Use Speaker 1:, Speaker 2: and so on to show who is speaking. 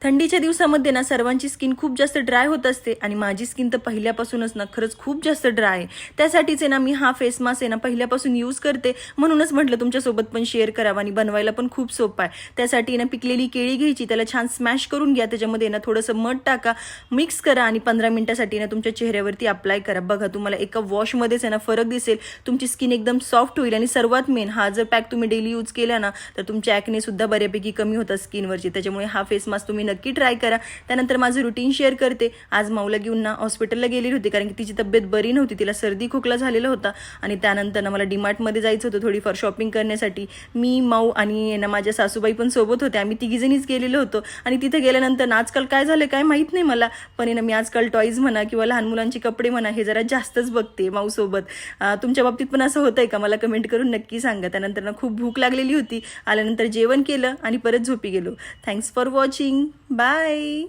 Speaker 1: थंडीच्या दिवसामध्ये ना सर्वांची स्किन खूप जास्त ड्राय होत असते आणि माझी स्किन तर पहिल्यापासूनच ना खरंच खूप जास्त ड्राय आहे. त्यासाठीच आहे ना मी हा फेस मास्क आहे ना पहिल्यापासून यूज करते, म्हणूनच म्हटलं तुमच्यासोबत पण शेअर करावा आणि बनवायला पण खूप सोपं आहे. त्यासाठी ना पिकलेली केळी घ्यायची, त्याला छान स्मॅश करून घ्या, त्याच्यामध्ये ना थोडंसं मध टाका, मिक्स करा आणि 15 मिनिटासाठी ना तुमच्या चेहऱ्यावरती अप्लाय करा. बघा तुम्हाला एका वॉशमध्येच आहे ना फरक दिसेल, तुमची स्किन एकदम सॉफ्ट होईल. आणि सर्वात मेन, हा जर पॅक तुम्ही डेली यूज केला ना तर तुमचे ॲक्ने सुद्धा बऱ्यापैकी कमी होतात स्किनवरची. त्याच्यामुळे हा फेस मास्क तुम्ही नक्की ट्राय करा. त्यानंतर माझं रुटीन शेअर करते. आज माऊला घेऊन ना हॉस्पिटलला गेलेली होती, कारण की तिची तब्येत बरी नव्हती, तिला सर्दी खोकला झालेला होता. आणि त्यानंतर ना मला डीमार्टमध्ये जायचं होतं थोडीफार शॉपिंग करण्यासाठी. मी, माऊ आणि ना माझ्या सासूबाई पण सोबत होते. आम्ही तिघीजणीच गेलेलो होतो. आणि तिथे गेल्यानंतर ना आजकाल काय झालं काय माहीत नाही मला, पण ना मी आजकाल टॉईज म्हणा किंवा लहान मुलांची कपडे म्हणा हे जरा जास्तच बघते माऊसोबत. तुमच्या बाबतीत पण असं होतंय का? मला कमेंट करून नक्की सांगा. त्यानंतर ना खूप भूक लागलेली होती. आल्यानंतर जेवण केलं आणि परत झोपी गेलो. Thanks for watching. बाय.